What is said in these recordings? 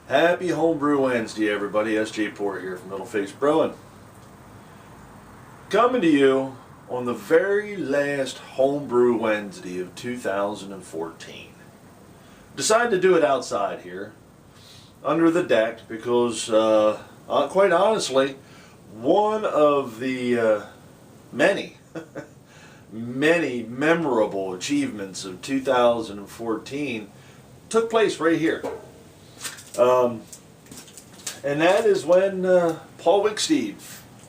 Happy Homebrew Wednesday, everybody. SJ Port here from Middle Face Brewing. Coming to you on the very last Homebrew Wednesday of 2014. Decided to do it outside here, under the deck, because quite honestly, one of the many memorable achievements of 2014 took place right here. And that is when Paul Wicksteed,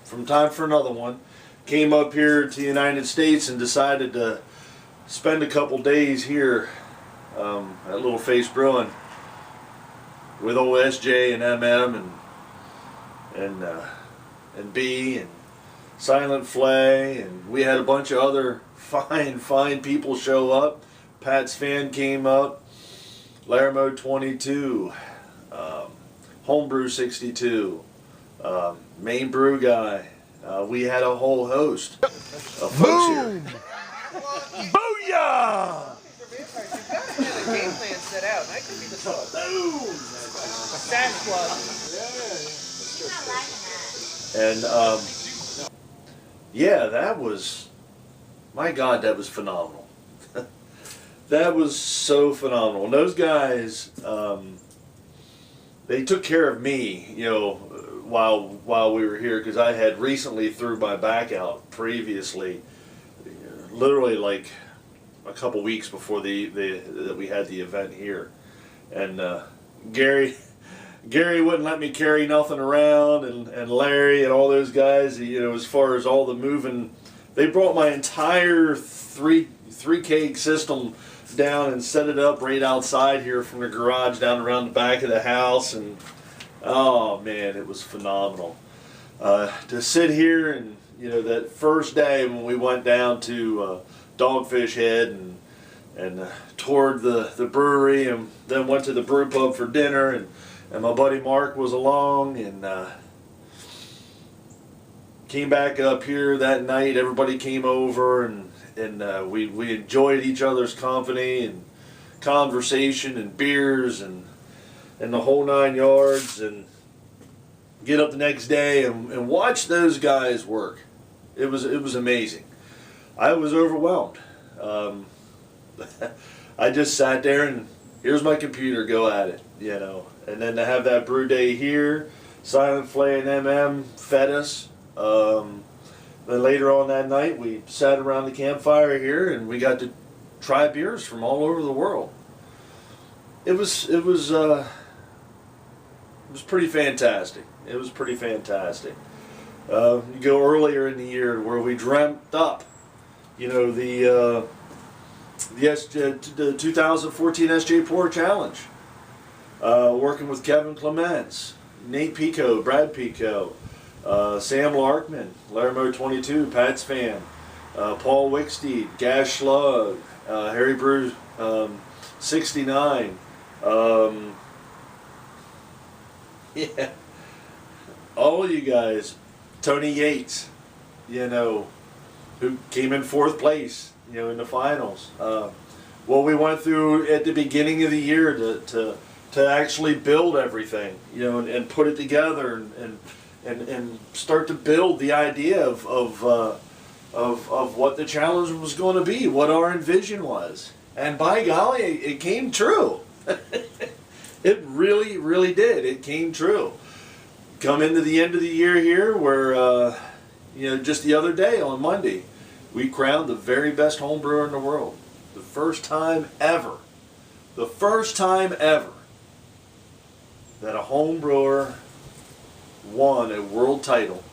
from Time for Another One, came up here to the United States and decided to spend a couple days here at Little Face Brewing with old SJ and MM and B and Silent Flay, and we had a bunch of other fine people show up. Pat's Fan came up, Laramode 22, Homebrew 62, Main Brew Guy. We had a whole host of folks here. Booyah! The game plan set out, and I could be the And yeah, that was, my God, that was phenomenal. That was so phenomenal. And those guys, they took care of me, you know, while we were here, because I had recently threw my back out previously, literally like a couple weeks before that we had the event here, and Gary wouldn't let me carry nothing around, and Larry and all those guys, you know, as far as all the moving, they brought my entire three keg system down and set it up right outside here from the garage down around the back of the house, and oh man, it was phenomenal to sit here. And you know, that first day when we went down to Dogfish Head and toured the brewery, and then went to the brew pub for dinner, and my buddy Mark was along, and came back up here that night. Everybody came over, and we enjoyed each other's company and conversation and beers and the whole 9 yards, and get up the next day and watch those guys work. It was amazing. I was overwhelmed. I just sat there and here's my computer, go at it, you know. And then to have that brew day here, Silent Flay and MM fed us. Then later on that night, we sat around the campfire here, and we got to try beers from all over the world. It was pretty fantastic. It was pretty fantastic. You go earlier in the year where we dreamt up, you know, the 2014 SJ Port Challenge, working with Kevin Clements, Nate Pico, Brad Pico, Sam Larkman, Laramode 22, Pat's Fan, Paul Wicksteed, Gash Slug, Harry Brew 69, yeah, all of you guys, Tony Yates, you know, who came in 4th place, you know, in the finals. What we went through at the beginning of the year to actually build everything, you know, and put it together and start to build the idea of what the challenge was going to be, what our envision was. And by golly, it came true. It really did. It came true. Come into the end of the year here where, you know, just the other day on Monday, we crowned the very best home brewer in the world. The first time ever that a home brewer won a world title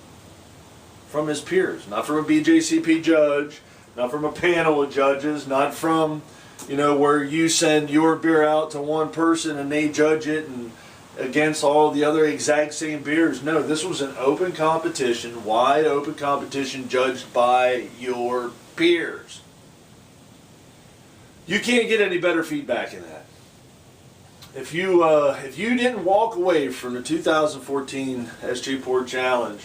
from his peers, not from a BJCP judge, not from a panel of judges, not from, you know, where you send your beer out to one person and they judge it and against all the other exact same beers. No, this was an open competition, wide open competition, judged by your peers. You can't get any better feedback in that. If you didn't walk away from the 2014 SJ Port Challenge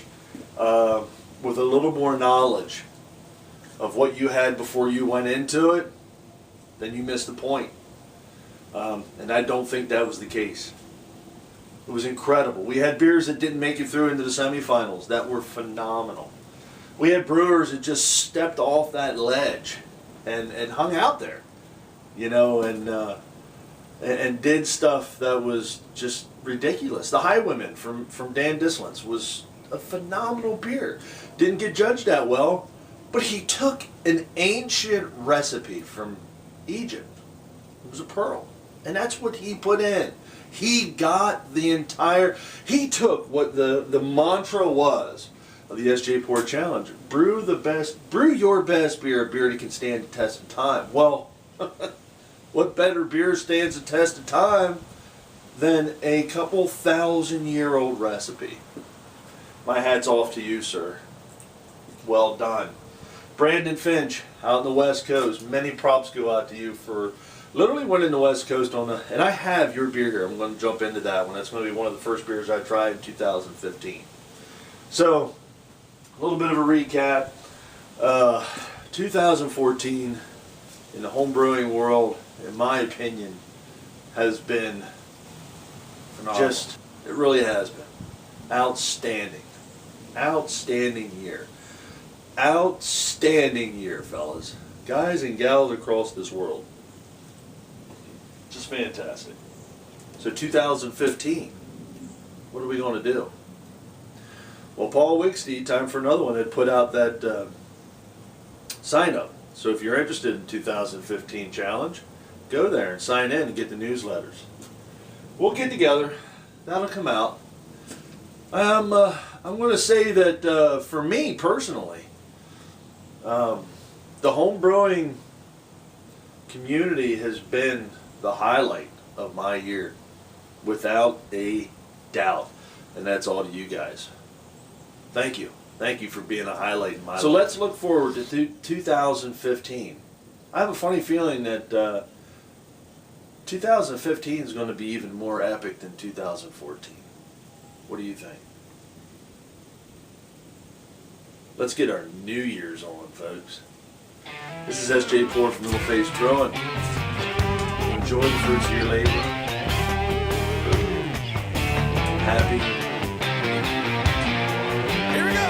with a little more knowledge of what you had before you went into it, then you missed the point. And I don't think that was the case. It was incredible. We had beers that didn't make it through into the semifinals that were phenomenal. We had brewers that just stepped off that ledge and hung out there, you know, and did stuff that was just ridiculous. The Highwayman from Dan Dislin's was a phenomenal beer. Didn't get judged that well, but he took an ancient recipe from Egypt. It was a pearl, and that's what he put in. He got the entire, he took what the mantra was of the SJ Port Challenge. Brew your best beer, a beer that can stand the test of time. Well, what better beer stands the test of time than a couple 1,000-year-old recipe? My hat's off to you, sir. Well done. Brandon Finch, out in the West Coast, many props go out to you for literally winning the West Coast and I have your beer here. I'm going to jump into that one. That's going to be one of the first beers I tried in 2015. So, a little bit of a recap. 2014 in the home brewing world, in my opinion, has been phenomenal. It really has been. Outstanding. Outstanding year. Outstanding year, fellas. Guys and gals across this world. Just fantastic. So 2015, what are we going to do? Well, Paul Wixty, Time for Another One, had put out that sign up. So if you're interested in 2015 challenge, go there and sign in and get the newsletters. We'll get together. That'll come out. I'm going to say that for me personally, the home brewing community has been the highlight of my year, without a doubt, and that's all to you guys. Thank you. Thank you for being a highlight in my life. So let's look forward to 2015. I have a funny feeling that 2015 is going to be even more epic than 2014. What do you think? Let's get our New Year's on, folks. This is SJ Port from Little Face Brewing. Enjoy the fruits of your labor. Happy. Here we go.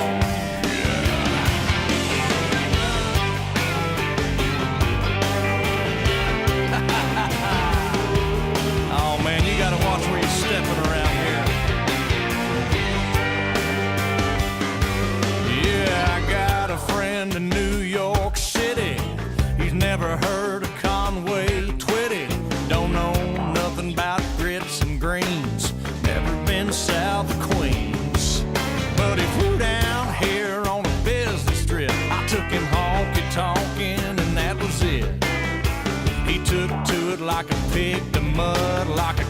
Oh man, you gotta watch where you're stepping around here. Yeah, I got a friend in New York City. He's never heard of Conway Twitty. Don't know nothing about grits and greens. Never been south of Queens. But he flew down here on a business trip. I took him honky-tonkin' and that was it. He took to it like a pig to mud, like a